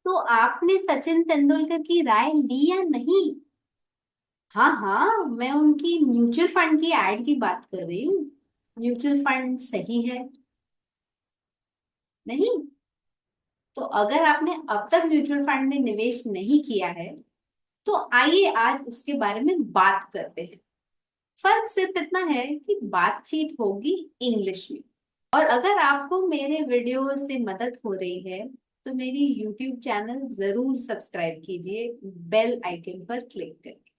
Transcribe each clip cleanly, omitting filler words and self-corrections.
तो आपने सचिन तेंदुलकर की राय ली या नहीं? हाँ हाँ, मैं उनकी म्यूचुअल फंड की एड की बात कर रही हूँ। म्यूचुअल फंड सही है? नहीं? तो अगर आपने अब तक म्यूचुअल फंड में निवेश नहीं किया है, तो आइए आज उसके बारे में बात करते हैं। फर्क सिर्फ इतना है कि बातचीत होगी इंग्लिश में। और अगर आपको मेरे वीडियो से मदद हो रही है, तो मेरी यूट्यूब चैनल जरूर सब्सक्राइब कीजिए, बेल आइकन पर क्लिक करके।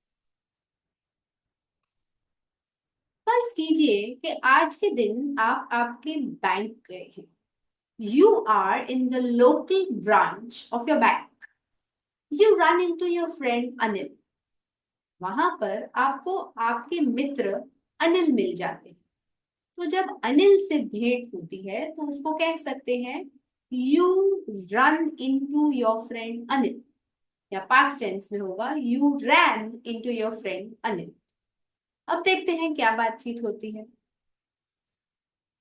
फर्ज कीजिए कि आज के दिन आप आपके बैंक गए हैं। You are in the local branch of your bank. You run into your friend Anil. वहां पर आपको आपके मित्र अनिल मिल जाते हैं। तो जब अनिल से भेंट होती है तो उसको कह सकते हैं, you run into your friend Anil. या पास्ट टेंस में होगा, you ran into your friend Anil. अब देखते हैं क्या बातचीत होती है।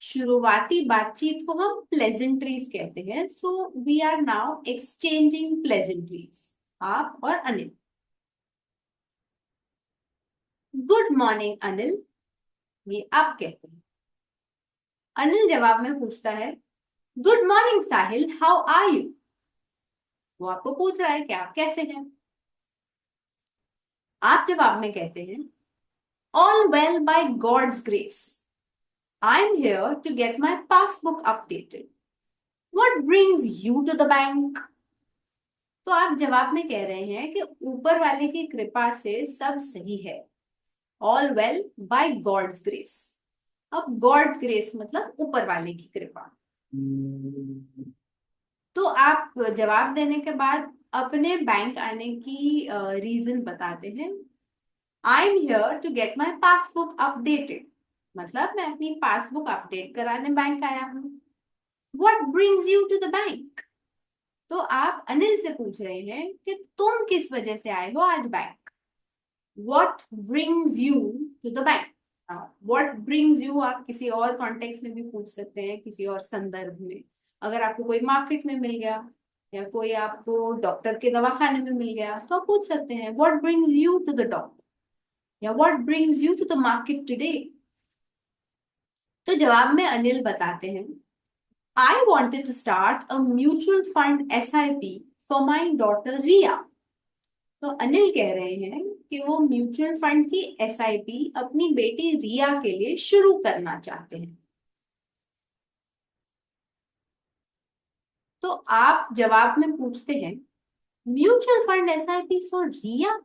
शुरुआती बातचीत को हम प्लेजेंट्रीज कहते हैं। So we are now exchanging pleasantries, आप और अनिल। गुड मॉर्निंग अनिल, ये आप कहते हैं। अनिल जवाब में पूछता है, good morning Sahil, how are you. वो आपको पूछ रहा है कि आप कैसे हैं। आप जवाब में कहते हैं, all well by God's grace. I am here to get my passbook updated. What brings you to the bank. तो आप जवाब में कह रहे हैं कि ऊपर वाले की कृपा से सब सही है। All well by God's grace. अब गॉड्स ग्रेस मतलब ऊपर वाले की कृपा। तो आप जवाब देने के बाद अपने बैंक आने की रीजन बताते हैं। I am here to get my passbook updated. मतलब मैं अपनी पासबुक अपडेट कराने बैंक आया हूँ। What brings you to the bank. तो आप अनिल से पूछ रहे हैं कि तुम किस वजह से आए हो आज bank. What brings you to the bank. What brings you आप किसी और कॉन्टेक्स्ट में भी पूछ सकते हैं, किसी और संदर्भ में। अगर आपको कोई मार्केट में मिल गया, या कोई आपको डॉक्टर के दवाखाने में मिल गया, तो आप पूछ सकते हैं, what brings you to the doctor, या what brings you to the market today. तो जवाब में अनिल बताते हैं, I wanted to start a mutual fund SIP for my daughter Riya. तो अनिल कह रहे हैं कि वो म्यूचुअल फंड की SIP अपनी बेटी रिया के लिए शुरू करना चाहते हैं। तो आप जवाब में पूछते हैं, mutual fund SIP for Riya,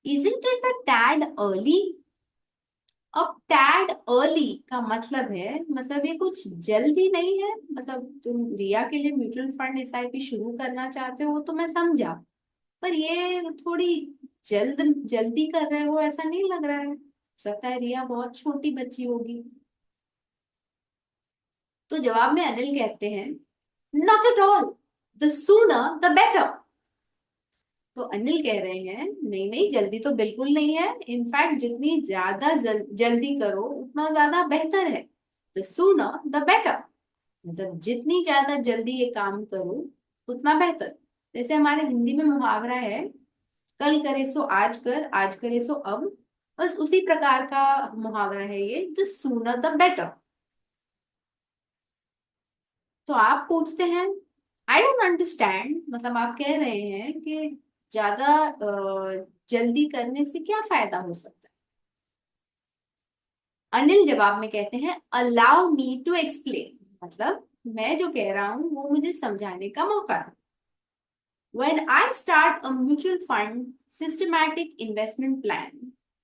isn't it a tad early. अब टैड अर्ली का मतलब है, मतलब ये कुछ जल्दी नहीं है। मतलब तुम रिया के लिए म्यूचुअल फंड SIP शुरू करना चाहते हो, वो तो मैं समझा। पर ये थोड़ी जल्दी कर रहे हो, ऐसा नहीं लग रहा है। हो सकता है रिया बहुत छोटी बच्ची होगी। तो जवाब में अनिल कहते हैं, not at all, the sooner the better. तो अनिल कह रहे हैं, नहीं नहीं, जल्दी तो बिल्कुल नहीं है। इनफैक्ट जितनी ज्यादा जल्दी करो उतना ज्यादा बेहतर है। द सूनर द बेटर, मतलब जितनी ज्यादा जल्दी ये काम करो उतना बेहतर। जैसे हमारे हिंदी में मुहावरा है, कल करे सो आज कर, आज करे सो अब। बस उसी प्रकार का मुहावरा है ये, द सूनर द बेटर। तो आप पूछते हैं, आई डोंट अंडरस्टैंड, मतलब आप कह रहे हैं कि ज्यादा जल्दी करने से क्या फायदा हो सकता है। अनिल जवाब में कहते हैं, अलाउ मी टू एक्सप्लेन, मतलब मैं जो कह रहा हूं वो मुझे समझाने का मौका है। When I start a mutual fund systematic investment plan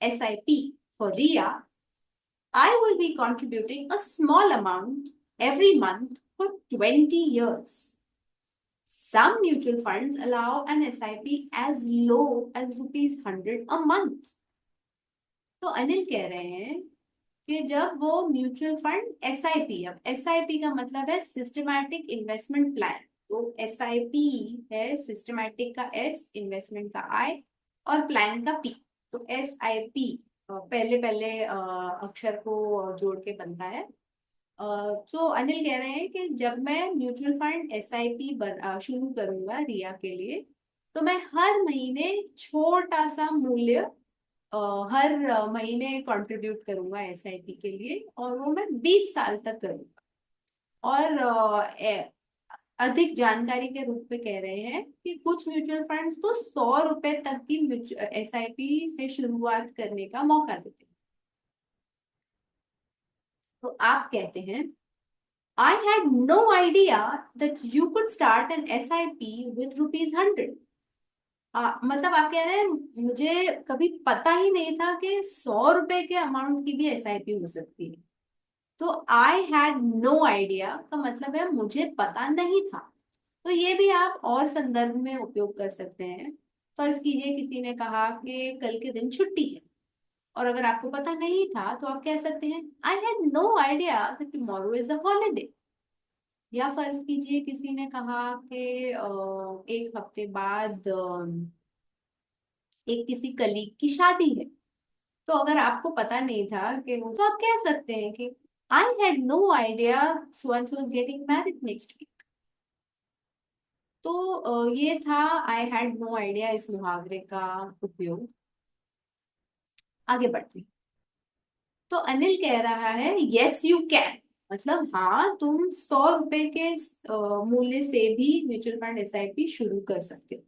SIP for RIA, I will be contributing a small amount every month for 20 years. Some mutual funds allow an SIP as low as rupees 100 a month. तो अनिल कह रहे हैं कि जब वो mutual fund SIP, अब SIP का मतलब है सिस्टमैटिक इन्वेस्टमेंट प्लान। तो SIP है सिस्टमैटिक का S, इन्वेस्टमेंट का I और प्लान का P। तो SIP पहले पहले अक्षर को जोड़ के बनता है। तो अनिल कह रहे हैं कि जब मैं म्यूचुअल फंड एसआईपी शुरू करूंगा रिया के लिए, तो मैं हर महीने छोटा सा मूल्य अ, हर महीने कंट्रीब्यूट करूंगा एसआईपी के लिए, और वो मैं 20 साल तक करूंगा। और अधिक जानकारी के रूप में कह रहे हैं कि कुछ म्यूचुअल फंड्स तो 100 रुपए तक की एसआईपी से शुरुआत करने का मौका देते हैं। तो आप कहते हैं, I had no idea that you could start an SIP with rupees 100। मतलब आप कह रहे हैं मुझे कभी पता ही नहीं था कि 100 रुपए के अमाउंट की भी एसआईपी हो सकती है। तो आई हैड नो आइडिया का मतलब है मुझे पता नहीं था। तो ये भी आप और संदर्भ में उपयोग कर सकते हैं। फर्ज कीजिए किसी ने कहा कि कल के दिन छुट्टी है, और अगर आपको पता नहीं था तो आप कह सकते हैं I had no idea that tomorrow is a holiday. या फर्ज कीजिए किसी ने कहा कि एक हफ्ते बाद एक किसी कलीग की शादी है, तो अगर आपको पता नहीं था कि वो, तो आप कह सकते हैं कि I had no idea so and so is getting married next week. तो ये था आई हैड नो आइडिया इस मुहावरे का उपयोग। आगे बढ़ते हैं। तो अनिल कह रहा है यस यू कैन, मतलब हाँ तुम 100 रुपए के मूल्य से भी म्यूचुअल फंड एसआईपी शुरू कर सकते हो।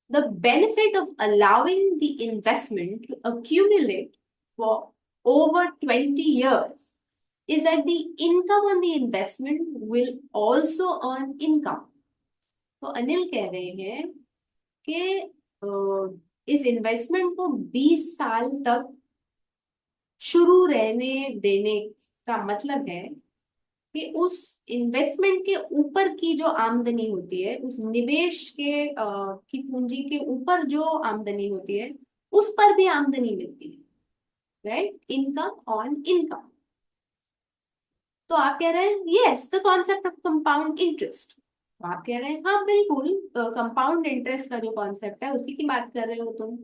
The benefit of allowing the investment to accumulate for over 20 years is that the income on the investment will also earn income। तो अनिल कह रहे हैं कि इस इन्वेस्टमेंट को 20 साल तक शुरू रहने देने का मतलब है कि उस इन्वेस्टमेंट के ऊपर की जो आमदनी होती है, उस निवेश के की पूंजी के ऊपर जो आमदनी होती है, उस पर भी आमदनी मिलती है, राइट? Income on income. तो आप कह रहे हैं yes the concept of compound interest. तो आप कह रहे हैं हाँ बिल्कुल, कंपाउंड इंटरेस्ट का जो कॉन्सेप्ट है उसी की बात कर रहे हो तुम।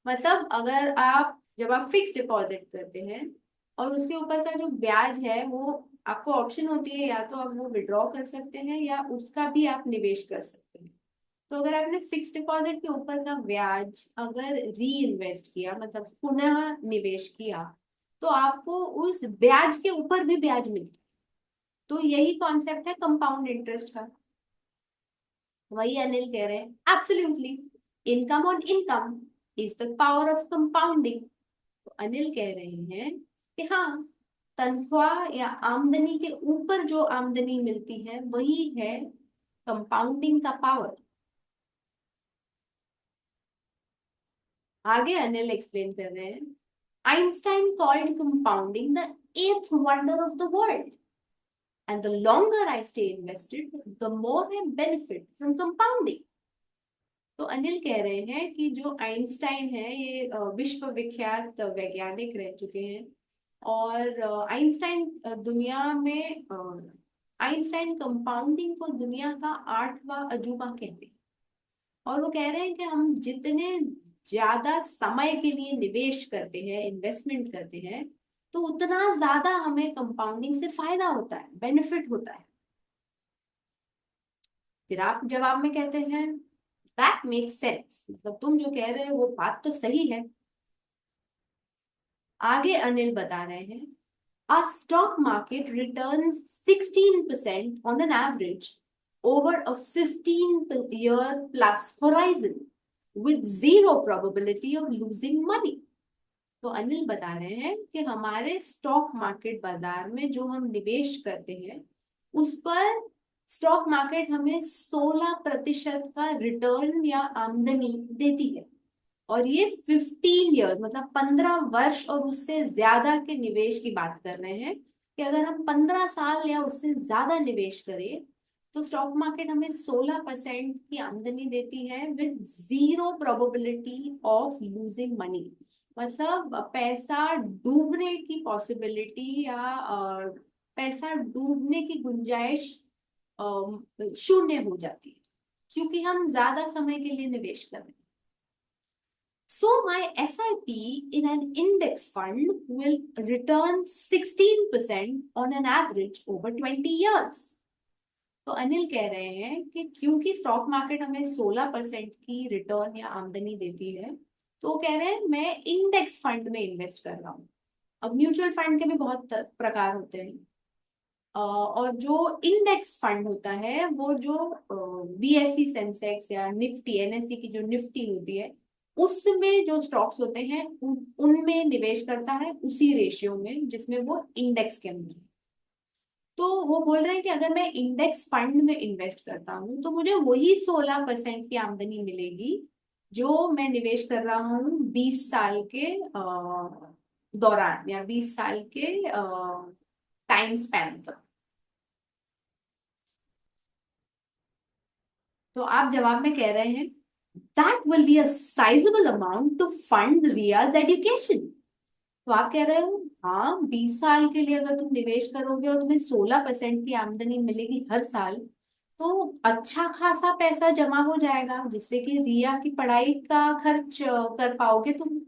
मतलब अगर आप, जब आप फिक्स डिपॉजिट करते हैं और उसके ऊपर का जो ब्याज है वो, आपको ऑप्शन होती है या तो आप वो विड्रॉ कर सकते हैं या उसका भी आप निवेश कर सकते हैं। तो अगर आपने फिक्स डिपॉजिट के ऊपर का ब्याज अगर री इन्वेस्ट किया, मतलब पुनः निवेश किया, तो आपको उस ब्याज के ऊपर भी ब्याज मिलता है। तो यही कॉन्सेप्ट है कंपाउंड इंटरेस्ट का। वही अनिल कह रहे हैं absolutely, income on income is the power of compounding. तो अनिल कह रहे हैं कि हाँ, तनख्वाह या आमदनी के ऊपर जो आमदनी मिलती है वही है कंपाउंडिंग का पावर। आगे अनिल एक्सप्लेन कर रहे हैं, Einstein called compounding the eighth wonder of the world, and the longer I stay invested, the more I benefit from compounding। तो अनिल कह रहे हैं कि जो आइंस्टाइन है ये विश्व विख्यात वैज्ञानिक रह चुके हैं। और आइंस्टाइन दुनिया में आइंस्टाइन कंपाउंडिंग को दुनिया का 8वां अजूबा कहते हैं। और वो कह रहे हैं कि हम जितने ज्यादा समय के लिए निवेश करते हैं, इन्वेस्टमेंट करते हैं, तो उतना ज्यादा हमें कंपाउंडिंग से फायदा होता है, बेनिफिट होता है। फिर आप जवाब में कहते हैं दैट मेक्स सेंस, मतलब तुम जो कह रहे हो वो बात तो सही है। आगे अनिल बता रहे हैं, our stock market returns 16% on an average over a 15-year plus horizon with zero probability of losing money। तो अनिल बता रहे हैं कि हमारे स्टॉक मार्केट बाजार में जो हम निवेश करते हैं उस पर स्टॉक मार्केट हमें 16% का रिटर्न या आमदनी देती है। और ये 15 ईयर्स, मतलब 15 वर्ष और उससे ज्यादा के निवेश की बात कर रहे हैं कि अगर हम 15 साल या उससे ज्यादा निवेश करें तो स्टॉक मार्केट हमें 16% की आमदनी देती है with zero probability of losing money. मतलब पैसा डूबने की पॉसिबिलिटी या पैसा डूबने की गुंजाइश शून्य हो जाती है, क्योंकि हम ज्यादा समय के लिए निवेश कर रहे हैं। So my SIP in an index fund will return 16% on an average over 20 years. तो अनिल कह रहे हैं कि क्योंकि स्टॉक मार्केट हमें 16% की रिटर्न या आमदनी देती है, तो वो कह रहे हैं मैं इंडेक्स फंड में इन्वेस्ट कर रहा हूँ। अब म्यूचुअल फंड के भी बहुत प्रकार होते हैं, और जो इंडेक्स फंड होता है वो जो BSE सेंसेक्स या निफ्टी NSE की जो निफ्टी होती है उसमें जो स्टॉक्स होते हैं उनमें निवेश करता है, उसी रेशियो में जिसमें वो इंडेक्स के अंदर है। तो वो बोल रहे हैं कि अगर मैं इंडेक्स फंड में इन्वेस्ट करता हूँ तो मुझे वही 16% की आमदनी मिलेगी जो मैं निवेश कर रहा हूँ 20 साल के दौरान या 20 साल के टाइम स्पैन तक। तो आप जवाब में कह रहे हैं that will be a sizable amount to fund Riyaz education. तो आप कह रहे हो हाँ, 20 साल के लिए अगर तुम निवेश करोगे और तुम्हें 16% की आमदनी मिलेगी हर साल, तो अच्छा खासा पैसा जमा हो जाएगा जिससे कि रिया की पढ़ाई का खर्च कर पाओगे तुम।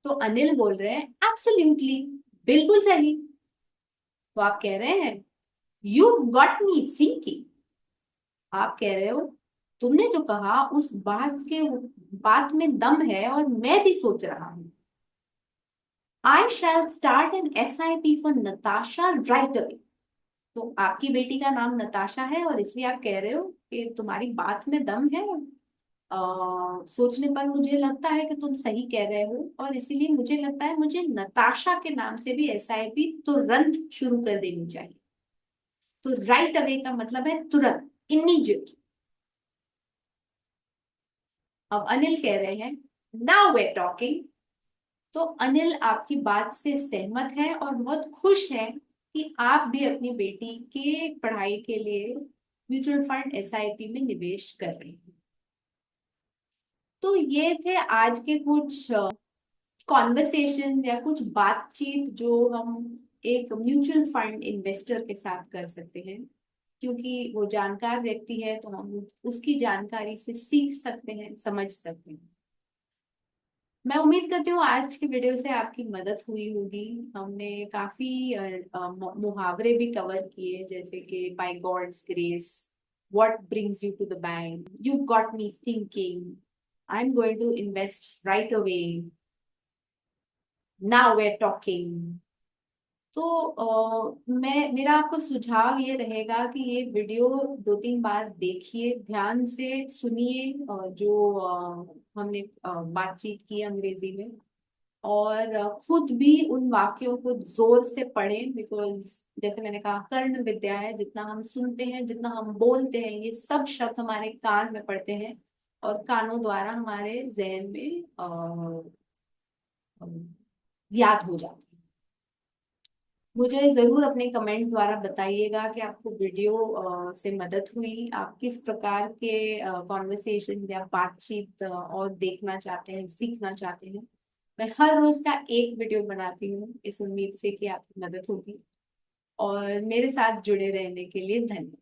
तो अनिल बोल रहे हैं एब्सोल्युटली, बिल्कुल सही। तो आप कह रहे हैं यू गॉट मी थिंकिंग। आप कह रहे हो तुमने जो कहा उस बात में दम है और मैं भी सोच रहा हूँ। I shall start an SIP for Natasha right away. तो आपकी बेटी का नाम नताशा है और इसलिए आप कह रहे हो कि तुम्हारी बात में दम है। सोचने पर मुझे लगता है कि तुम सही कह रहे हो और इसीलिए मुझे लगता है मुझे नताशा के नाम से भी SIP तुरंत शुरू कर देनी चाहिए। तो राइट अवे का मतलब है तुरंत, इमीडिएट। अब अनिल कह रहे हैं नाउ वे टॉकिंग। तो अनिल आपकी बात से सहमत है और बहुत खुश है कि आप भी अपनी बेटी के पढ़ाई के लिए म्यूचुअल फंड SIP में निवेश कर रहे हैं। तो ये थे आज के कुछ कॉन्वर्सेशन या कुछ बातचीत जो हम एक म्यूचुअल फंड इन्वेस्टर के साथ कर सकते हैं, क्योंकि वो जानकार व्यक्ति है तो हम उसकी जानकारी से सीख सकते हैं, समझ सकते हैं। मैं उम्मीद करती हूँ आज की वीडियो से आपकी मदद हुई होगी। हमने काफी मुहावरे भी कवर किए, जैसे कि by God's grace, what brings you to the bank, you got me thinking, I am going to invest right away, now we are talking. तो मैं मेरा आपको सुझाव ये रहेगा कि ये वीडियो 2-3 बार देखिए, ध्यान से सुनिए जो हमने बातचीत की अंग्रेजी में, और खुद भी उन वाक्यों को जोर से पढ़ें, बिकॉज जैसे मैंने कहा कर्ण विद्या है, जितना हम सुनते हैं जितना हम बोलते हैं ये सब शब्द हमारे कान में पड़ते हैं और कानों द्वारा हमारे जहन में याद हो जाते हैं। मुझे जरूर अपने कमेंट्स द्वारा बताइएगा कि आपको वीडियो से मदद हुई, आप किस प्रकार के कॉन्वर्सेशन या बातचीत और देखना चाहते हैं, सीखना चाहते हैं। मैं हर रोज का एक वीडियो बनाती हूँ इस उम्मीद से कि आपकी मदद होगी, और मेरे साथ जुड़े रहने के लिए धन्यवाद।